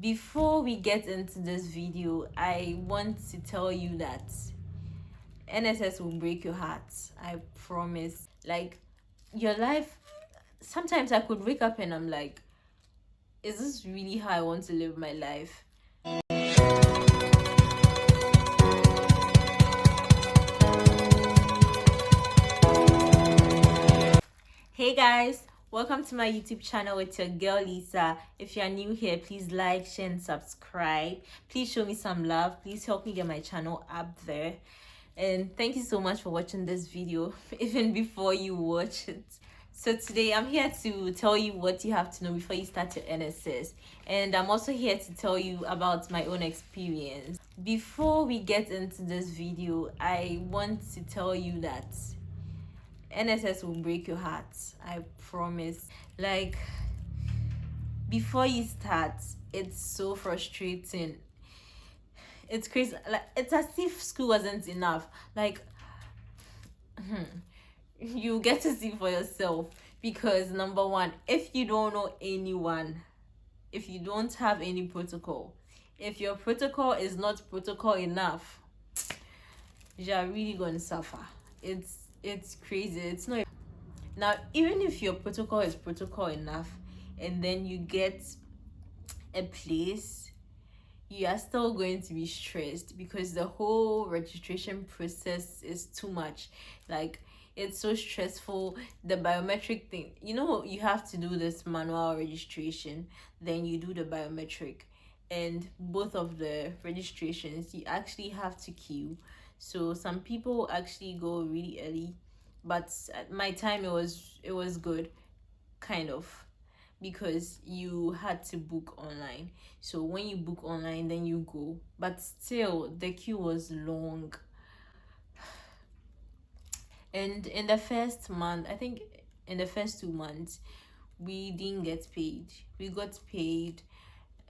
Before we get into this video, I want to tell you that NSS will break your heart. I promise. Like, your life, sometimes I could wake up and I'm like, is this really how I want to live my life? Hey guys, welcome to my YouTube channel with your girl Lisaa. If you are new here, please like, share, and subscribe. Please show me some love. Please help me get my channel up there. And thank you so much for watching this video, even before you watch it. So today I'm here to tell you what you have to know before you start your NSS. And I'm also here to tell you about my own experience. Before we get into this video, I want to tell you that NSS will break your heart. I promise. Like, before you start, it's so frustrating. It's crazy. Like, it's as if school wasn't enough. Like, you get to see for yourself, because number one, if you don't know anyone, if you don't have any protocol, if your protocol is not protocol enough, you're really going to suffer. It's crazy. It's not. Now, even if your protocol is protocol enough and then you get a place, you are still going to be stressed because the whole registration process is too much. Like, it's so stressful. The biometric thing, you have to do this manual registration, then you do the biometric, and both of the registrations you actually have to queue. So some people actually go really early, but at my time it was good, kind of, because you had to book online. So when you book online, then you go, but still the queue was long. And in the first month, I think in the first 2 months, we didn't get paid. We got paid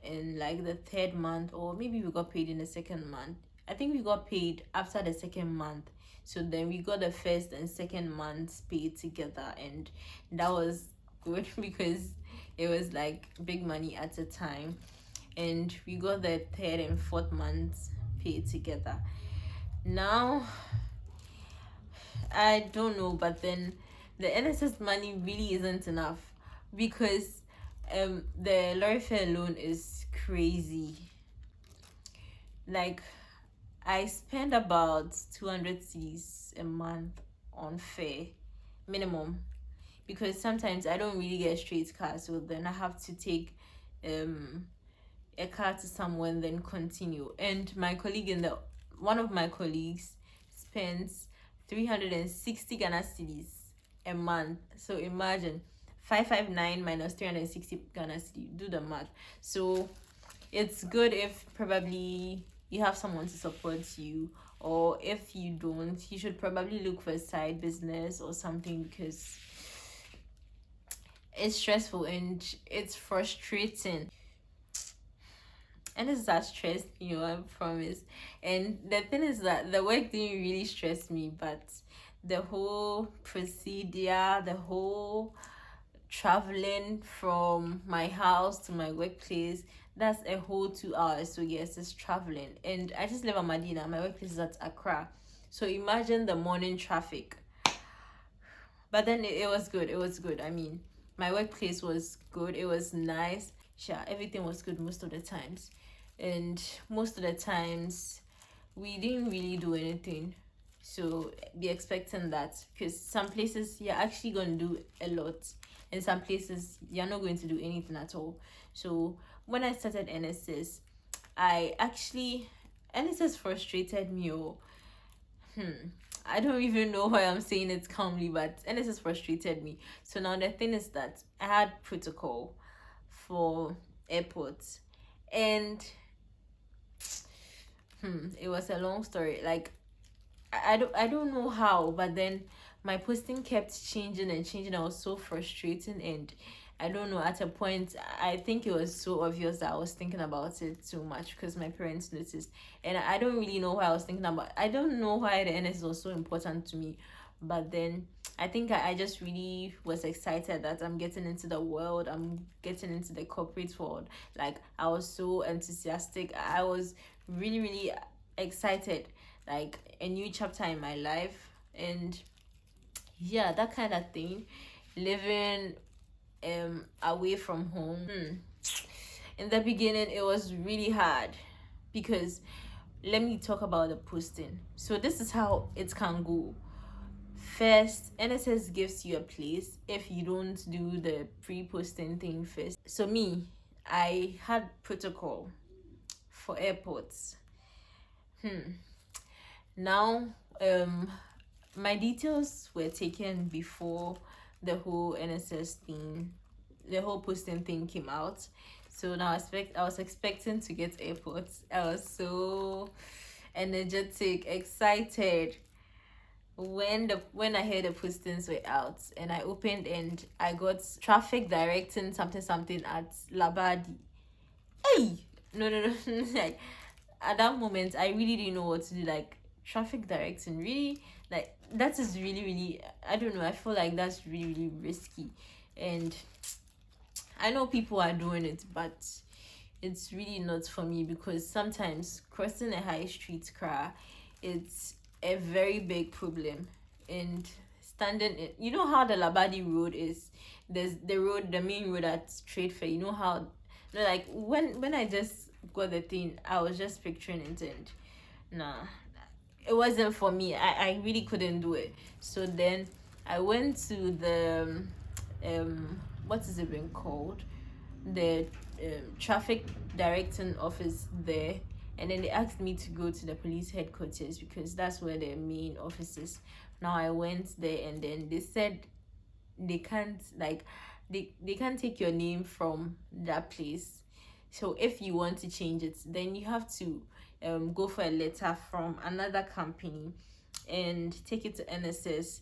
in like the third month, or maybe we got paid in the second month. I think we got paid after the second month. So then we got the first and second months paid together, and that was good because it was like big money at the time. And we got the third and fourth months paid together. Now, I don't know, but then the NSS money really isn't enough, because the lorry fare alone is crazy. Like, I spend about 200 cedis a month on fare minimum, because sometimes I don't really get straight car, so then I have to take a car to somewhere and then continue. And one of my colleagues spends 360 Ghana cedis a month. So imagine 559 minus 360 Ghana cedis. Do the math. So it's good if probably you have someone to support you, or if you don't, you should probably look for a side business or something, because it's stressful and it's frustrating. And it's that stressed me, I promise. And the thing is that the work didn't really stress me, but the whole procedure, the whole traveling from my house to my workplace, that's a whole 2 hours. So yes, it's traveling. And I just live at Medina. My workplace is at Accra. So imagine the morning traffic. But then it was good. It was good. I mean, my workplace was good. It was nice. Yeah, everything was good most of the times. And most of the times we didn't really do anything, so be expecting that, because some places you're actually going to do a lot, and some places you're not going to do anything at all. So when I started NSS, NSS frustrated me. I don't even know why I'm saying it calmly, but NSS frustrated me. So now the thing is that I had protocol for airports, and it was a long story. Like, I don't know how, but then my posting kept changing and changing. I was so frustrating, and I don't know, at a point I think it was so obvious that I was thinking about it too much, because my parents noticed. And I don't really know why I was thinking about I don't know why the NS was so important to me, But then I think I just really was excited that I'm getting into the world, I'm getting into the corporate world. Like, I was so enthusiastic, I was really, really excited, like a new chapter in my life. And yeah, that kind of thing, living away from home. In the beginning it was really hard, because let me talk about the posting. So this is how it can go. First, NSS gives you a place if you don't do the pre-posting thing first. So me, I had protocol for airports. Now, my details were taken before the whole NSS thing, the whole posting thing came out. So now I was expecting to get airports. I was so energetic, excited when I heard the postings were out, and I opened and I got traffic directing something something at Labadi. Hey, no. Like, at that moment I really didn't know what to do. Like, traffic directing, really, like, that is really, really, I don't know, I feel like that's really, really risky. And I know people are doing it, but it's really not for me, because sometimes crossing a high street car, it's a very big problem. And standing in, you know how the Labadi road is, there's the main road at Trade Fair, you know how, no, like, when I just got the thing, I was just picturing it, and nah, it wasn't for me. I really couldn't do it. So then I went to the what is it been called, the traffic directing office there, and then they asked me to go to the police headquarters, because that's where their main office is. Now I went there, and then they said they can't, like, they can't take your name from that place. So if you want to change it, then you have to go for a letter from another company and take it to NSS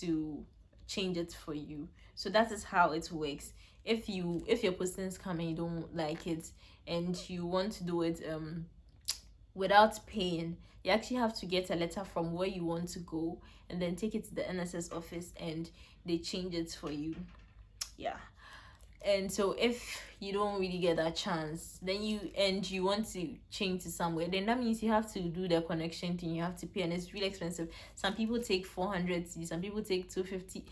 to change it for you. So that is how it works. If your postings come and you don't like it, and you want to do it without paying, you actually have to get a letter from where you want to go, and then take it to the NSS office, and they change it for you. Yeah. And so if you don't really get that chance, then you want to change to somewhere, then that means you have to do the connection thing, you have to pay, and it's really expensive. Some people take 400, some people take 250.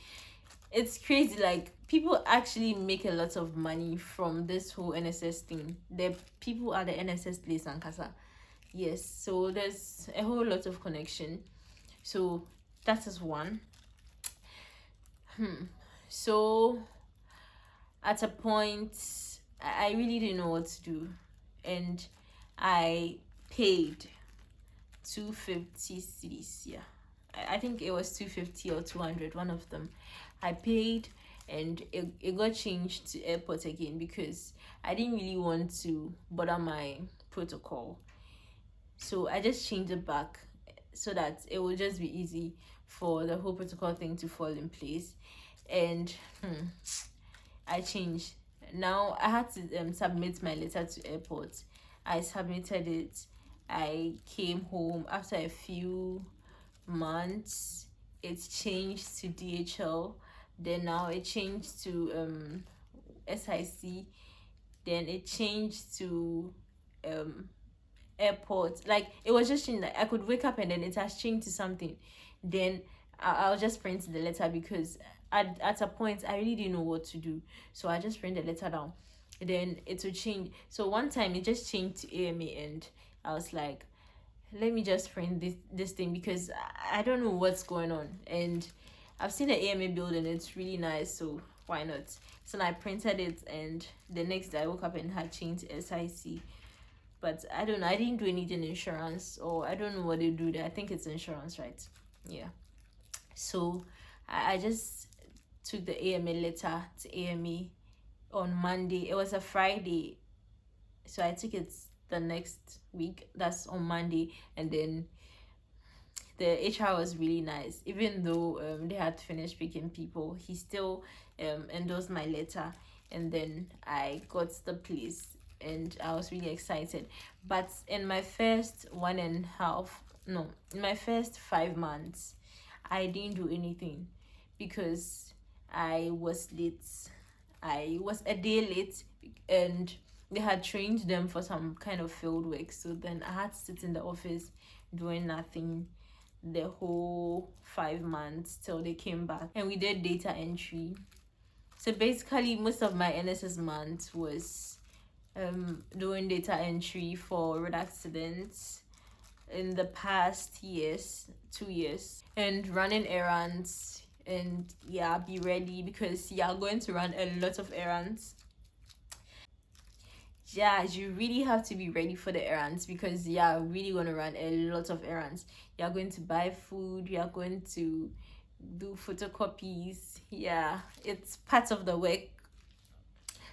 It's crazy. Like, people actually make a lot of money from this whole NSS thing. The people at the NSS place and Casa. Yes, so there's a whole lot of connection. So that is one. So at a point, I really didn't know what to do, and I paid 250 cedis. Yeah, I think it was 250 or 200, one of them. I paid, and it got changed to airport again, because I didn't really want to bother my protocol. So I just changed it back, so that it will just be easy for the whole protocol thing to fall in place. And I changed. Now I had to submit my letter to airport. I submitted it. I came home after a few months. It changed to DHL. Then now it changed to SIC. Then it changed to airport. Like, it was just changed. Like, I could wake up and then it has changed to something. Then I'll just print the letter, because at a point I really didn't know what to do. So I just print the letter down, then it will change. So one time it just changed to AMA, and I was like, let me just print this thing, because I don't know what's going on. And I've seen the AMA building, it's really nice, so why not? So I printed it, and the next day I woke up and had changed to SIC. But I don't know, I didn't do anything insurance, or I don't know what they do there. I think it's insurance, right? Yeah. So I just took the AMA letter to AMA on Monday. It was a Friday, so I took it the next week, that's on Monday. And then the HR was really nice. Even though they had finished picking people, he still endorsed my letter, and then I got the place, and I was really excited. But in my first 1.5, no, in my first 5 months, I didn't do anything because I was late. I was a day late, and they had trained them for some kind of field work. So then I had to sit in the office doing nothing the whole 5 months till they came back, and we did data entry. So basically, most of my NSS month was doing data entry for road accidents in the past years, 2 years, and running errands. And yeah, be ready because you're going to run a lot of errands. Yeah, you really have to be ready for the errands because you're really going to run a lot of errands. You're going to buy food, you're going to do photocopies. Yeah, it's part of the work,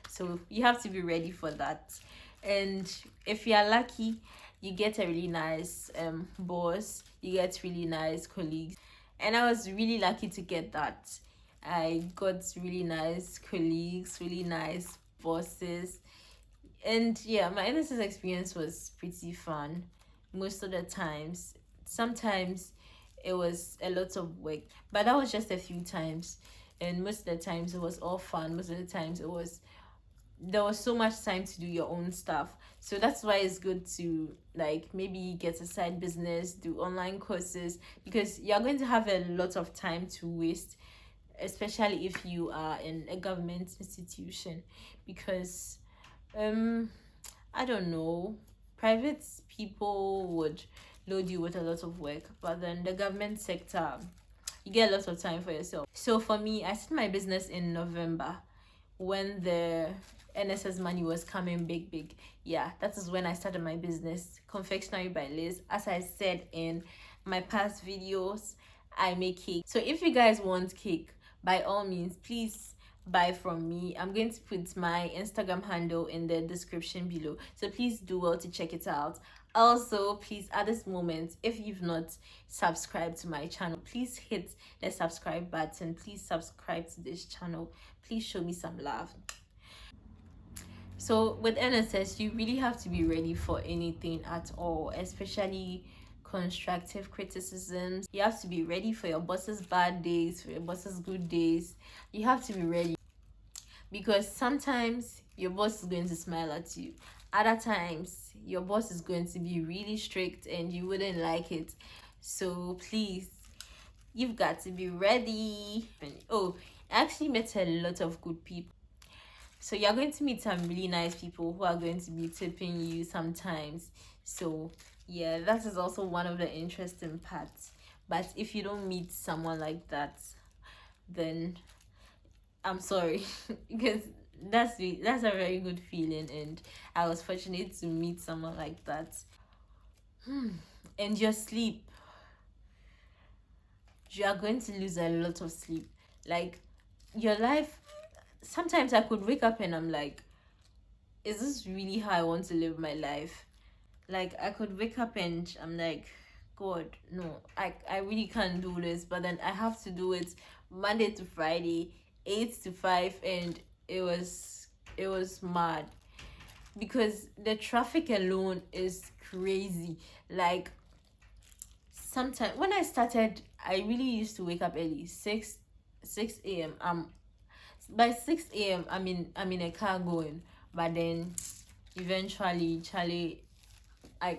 so you have to be ready for that. And if you're lucky, you get a really nice boss, you get really nice colleagues, and I was really lucky to get that. I got really nice colleagues, really nice bosses, and yeah, my NSS experience was pretty fun most of the times. Sometimes it was a lot of work, but that was just a few times, and most of the times it was all fun. Most of the times there was so much time to do your own stuff. So that's why it's good to like maybe get a side business, do online courses, because you're going to have a lot of time to waste, especially if you are in a government institution. Because I don't know, private people would load you with a lot of work, but then the government sector, you get a lot of time for yourself. So for me, I started my business in November when the NSS money was coming big. Yeah, that is when I started my business, Confectionery by Liz. As I said in my past videos, I make cake. So if you guys want cake, by all means, please buy from me. I'm going to put my Instagram handle in the description below, so please do well to check it out. Also, please, at this moment, if you've not subscribed to my channel, please hit the subscribe button. Please subscribe to this channel. Please show me some love. So with NSS, you really have to be ready for anything at all, especially constructive criticisms. You have to be ready for your boss's bad days, for your boss's good days. You have to be ready, because sometimes your boss is going to smile at you. Other times your boss is going to be really strict and you wouldn't like it. So please, you've got to be ready. And oh, I actually met a lot of good people. So you're going to meet some really nice people who are going to be tipping you sometimes. So yeah, that is also one of the interesting parts. But if you don't meet someone like that, then I'm sorry, because that's a very good feeling, and I was fortunate to meet someone like that. And your sleep, you are going to lose a lot of sleep. Like your life, sometimes I could wake up and I'm like, is this really how I want to live my life? Like I could wake up and I'm like, God, no, I really can't do this. But then I have to do it Monday to Friday, 8 to 5, and it was mad, because the traffic alone is crazy. Like sometimes when I started, I really used to wake up early, 6 a.m. By 6 a.m. I'm in a car going, but then eventually Charlie, I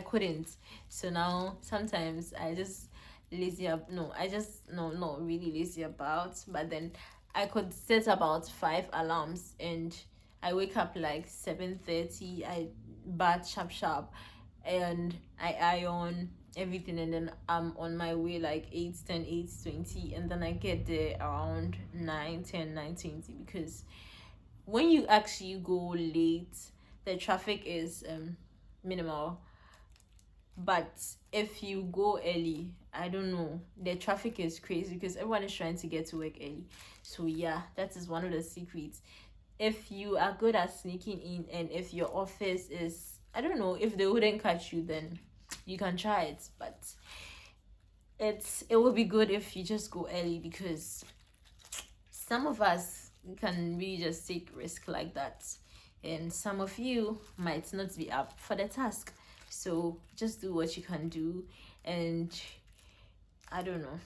couldn't. So now sometimes I just lazy up. No, I just no not really lazy about. But then I could set about 5 alarms, and I wake up like 7:30. I bath sharp, and I iron everything, and then I'm on my way like 8:10, 8:20, and then I get there around 9:10, 9:20, because when you actually go late, the traffic is minimal. But if you go early, I don't know, the traffic is crazy because everyone is trying to get to work early. So yeah, that is one of the secrets. If you are good at sneaking in, and if your office is, I don't know, if they wouldn't catch you, then you can try it. But it will be good if you just go early, because some of us can really just take risk like that, and some of you might not be up for the task. So just do what you can do, and I don't know,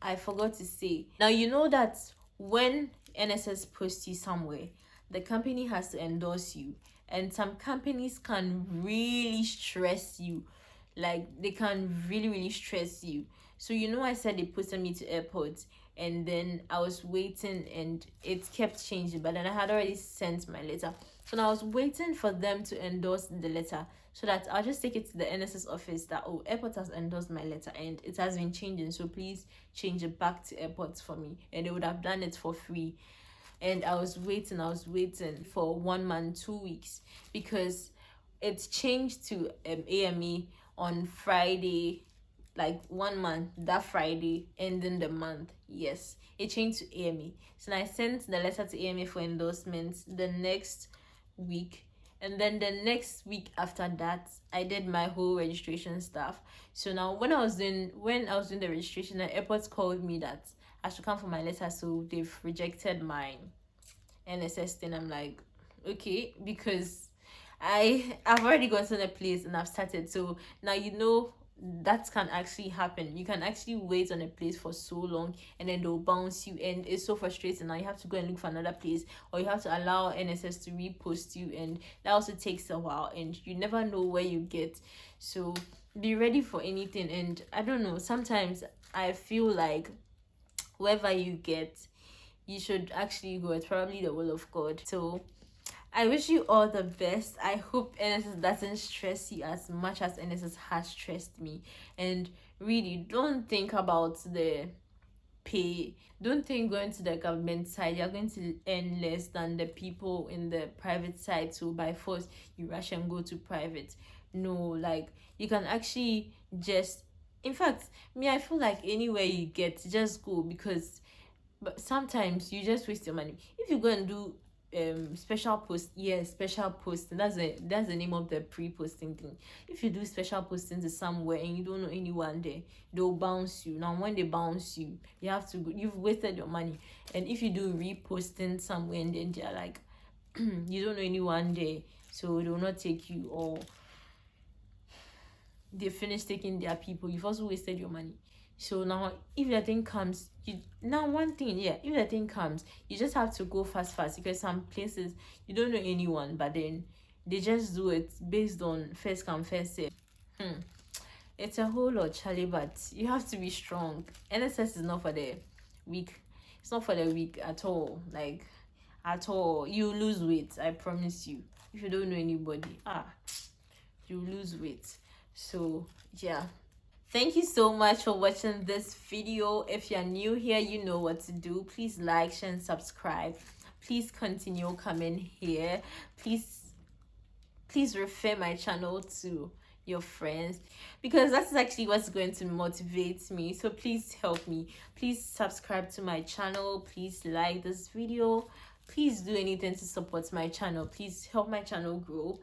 I forgot to say. Now, you know that when NSS posts you somewhere, the company has to endorse you. And some companies can really stress you. Like, they can really, really stress you. So, you know, I said they posted me to airports. And then I was waiting and it kept changing. But then I had already sent my letter. So now I was waiting for them to endorse the letter, so that I'll just take it to the NSS office that, oh, airport has endorsed my letter and it has been changing, so please change it back to airport for me. And they would have done it for free. And I was waiting for 1 month, 2 weeks, because it's changed to AME on Friday, like 1 month, that Friday ending the month. Yes, it changed to AME. So I sent the letter to AME for endorsement the next week, and then the next week after that I did my whole registration stuff. So now when I was doing the registration, the airport called me that I should come for my letter, so they've rejected my NSS thing. I'm like, okay, because I've already gotten a place and I've started. So now, you know, that can actually happen. You can actually wait on a place for so long and then they'll bounce you, and it's so frustrating. Now you have to go and look for another place, or you have to allow NSS to repost you, and that also takes a while and you never know where you get. So be ready for anything. And I don't know, sometimes I feel like wherever you get, you should actually go. It's probably the will of God. So I wish you all the best. I hope NSS doesn't stress you as much as NSS has stressed me. And really, don't think about the pay. Don't think going to the government side you're going to earn less than the people in the private side, so by force you rush and go to private. No, like, you can actually just, in fact, me, I feel like anywhere you get, just go, because but sometimes you just waste your money. If you go and do special post, special posting, that's the name of the pre-posting thing. If you do special posting to somewhere and you don't know anyone there, they'll bounce you. Now when they bounce you, you have to go, you've wasted your money. And if you do reposting somewhere and then they're like, you don't know anyone there, so they will not take you, or they finish taking their people, you've also wasted your money. So now if the thing comes, if the thing comes, you just have to go fast, because some places you don't know anyone, but then they just do it based on first come first serve. It's a whole lot, Charlie, but you have to be strong. NSS is not for the weak. It's not for the weak at all. Like, at all. You lose weight, I promise you. If you don't know anybody, you lose weight. So yeah, thank you so much for watching this video. If you're new here, you know what to do. Please like, share, and subscribe. Please continue coming here. Please refer my channel to your friends, because that's actually what's going to motivate me. So please help me. Please subscribe to my channel. Please like this video. Please do anything to support my channel. Please help my channel grow.